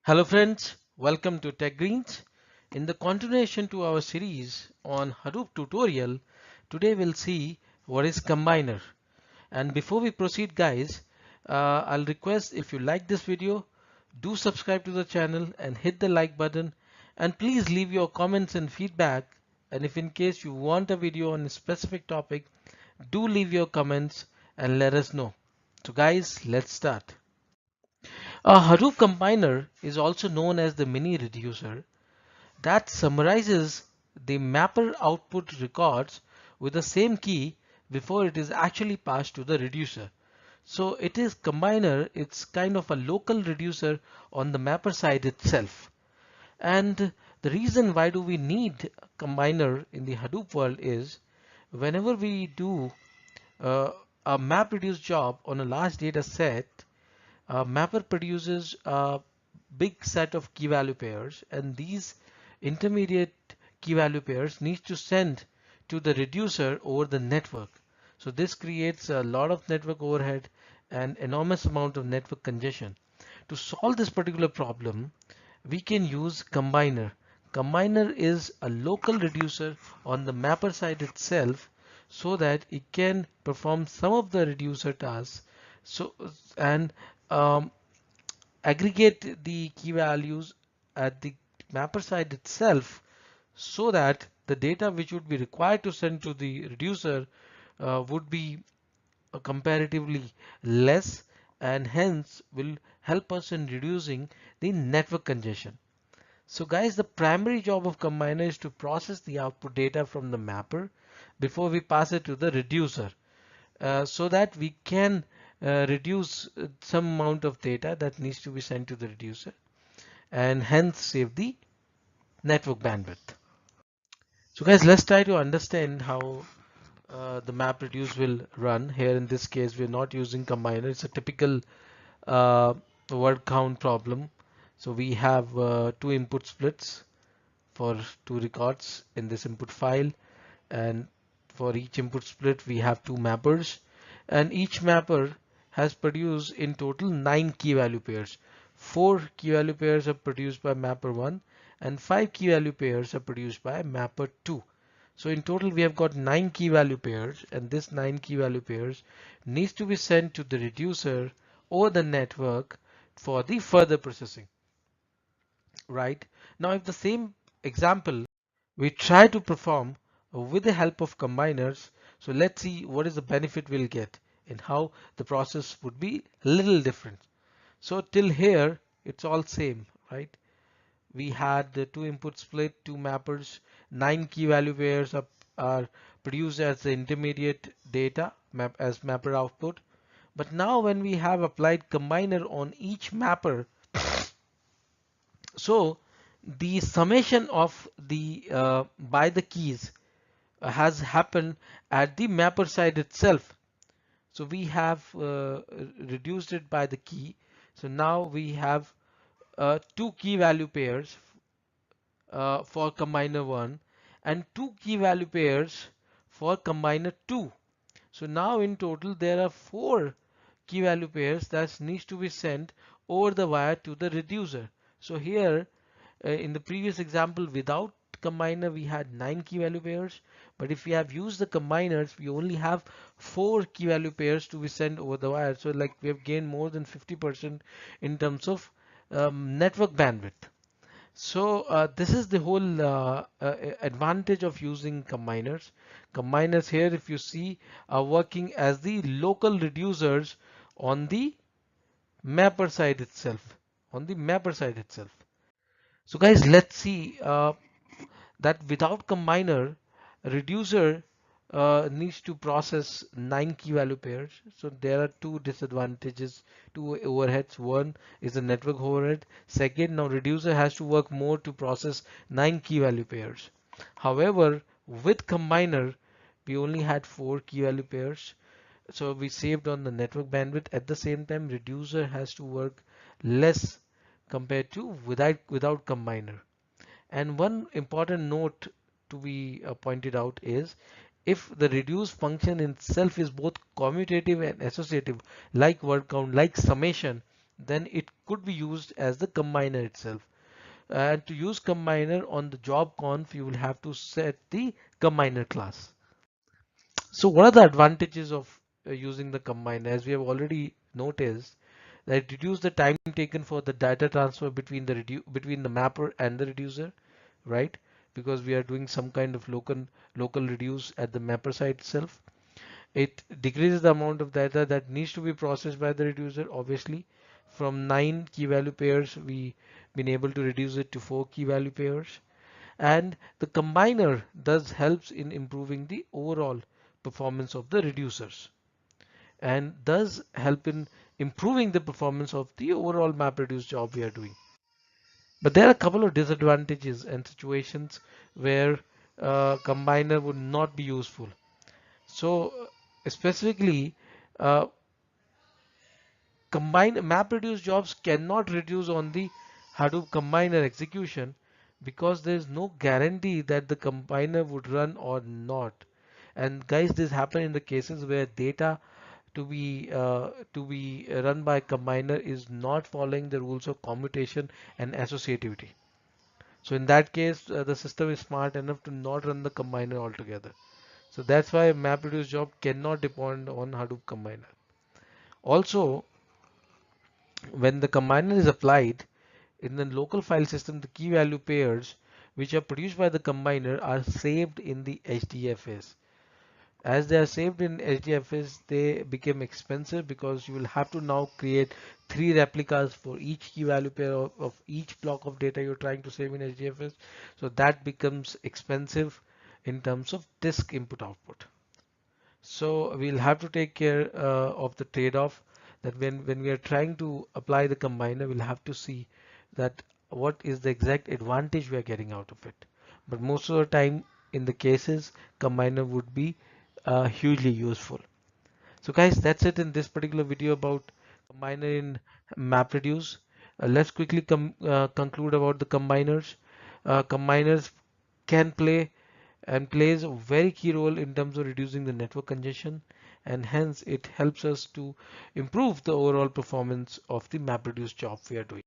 Hello friends, welcome to Tech Greens. In the continuation to our series on Hadoop tutorial, today we'll see what is combiner. And before we proceed guys, I'll request if you like this video, do subscribe to the channel and hit the like button, and please leave your comments and feedback. And if in case you want a video on a specific topic, do leave your comments and let us know. So guys, let's start. A Hadoop combiner is also known as the mini reducer that summarizes the mapper output records with the same key before it is actually passed to the reducer. So it is combiner, it's kind of a local reducer on the mapper side itself. And the reason why do we need combiner in the Hadoop world is whenever we do a MapReduce job on a large data set, Mapper produces a big set of key value pairs, and these intermediate key value pairs need to send to the reducer over the network. So this creates a lot of network overhead and enormous amount of network congestion. To solve this particular problem, we can use combiner. Combiner is a local reducer on the mapper side itself so that it can perform some of the reducer tasks. So and um, aggregate the key values at the mapper side itself so that the data which would be required to send to the reducer would be comparatively less and hence will help us in reducing the network congestion. So guys, the primary job of combiner is to process the output data from the mapper before we pass it to the reducer so that we can reduce some amount of data that needs to be sent to the reducer and hence save the network bandwidth. So guys, let's try to understand how the MapReduce will run. Here in this case, we're not using combiner. It's a typical uh, word count problem. So we have two input splits for two records in this input file, and for each input split we have two mappers, and each mapper has produced in total 9 key value pairs. 4 key value pairs are produced by mapper 1 and 5 key value pairs are produced by mapper 2. So in total we have got 9 key value pairs, and this 9 key value pairs needs to be sent to the reducer or the network for the further processing. Right now, if the same example we try to perform with the help of combiners, so let's see what is the benefit we'll get and how the process would be a little different. So till here it's all same, right? We had the two input split, two mappers, 9 key value pairs are produced as the intermediate data map as mapper output. But now when we have applied combiner on each mapper, so the summation of the by the keys has happened at the mapper side itself. So we have reduced it by the key. So now we have two key value pairs for combiner 1 and two key value pairs for combiner 2. So now in total there are 4 key value pairs that needs to be sent over the wire to the reducer. So here in the previous example without combiner we had 9 key value pairs, but if we have used the combiners we only have 4 key value pairs to be sent over the wire. So like we have gained more than 50% in terms of network bandwidth. So this is the whole advantage of using combiners. Combiners here, if you see, are working as the local reducers on the mapper side itself. On the mapper side itself. So guys, let's see that without combiner, reducer needs to process 9 key value pairs. So there are two disadvantages, two overheads. One is the network overhead. Second, now reducer has to work more to process 9 key value pairs. However, with combiner, we only had 4 key value pairs. So we saved on the network bandwidth. At the same time, reducer has to work less compared to without combiner. And one important note to be pointed out is if the reduce function itself is both commutative and associative, like word count, like summation, then it could be used as the combiner itself. And to use combiner on the job conf, you will have to set the combiner class. So what are the advantages of using the combiner? As we have already noticed, that it reduces the time taken for the data transfer between the mapper and the reducer, right? Because we are doing some kind of local reduce at the mapper side itself. It decreases the amount of data that needs to be processed by the reducer. Obviously, from 9 key value pairs, we been able to reduce it to 4 key value pairs. And the combiner does helps in improving the overall performance of the reducers and does help in improving the performance of the overall MapReduce job we are doing. But there are a couple of disadvantages and situations where combiner would not be useful. So specifically, uh, combine MapReduce jobs cannot reduce on the Hadoop combiner execution because there is no guarantee that the combiner would run or not. And guys, this happen in the cases where data to be run by combiner is not following the rules of commutation and associativity. So in that case, the system is smart enough to not run the combiner altogether. So that's why MapReduce job cannot depend on Hadoop combiner. Also, when the combiner is applied in the local file system, the key value pairs which are produced by the combiner are saved in the Hdfs. As they are saved in Hdfs, they become expensive because you will have to now create 3 replicas for each key value pair of each block of data you're trying to save in Hdfs. So that becomes expensive in terms of disk input output. So we'll have to take care of the trade-off that when we are trying to apply the combiner, we'll have to see that what is the exact advantage we are getting out of it. But most of the time in the cases, combiner would be hugely useful. So guys, that's it in this particular video about combiner in MapReduce. Let's quickly conclude about the combiners. Combiners can play and plays a very key role in terms of reducing the network congestion, and hence it helps us to improve the overall performance of the MapReduce job we are doing.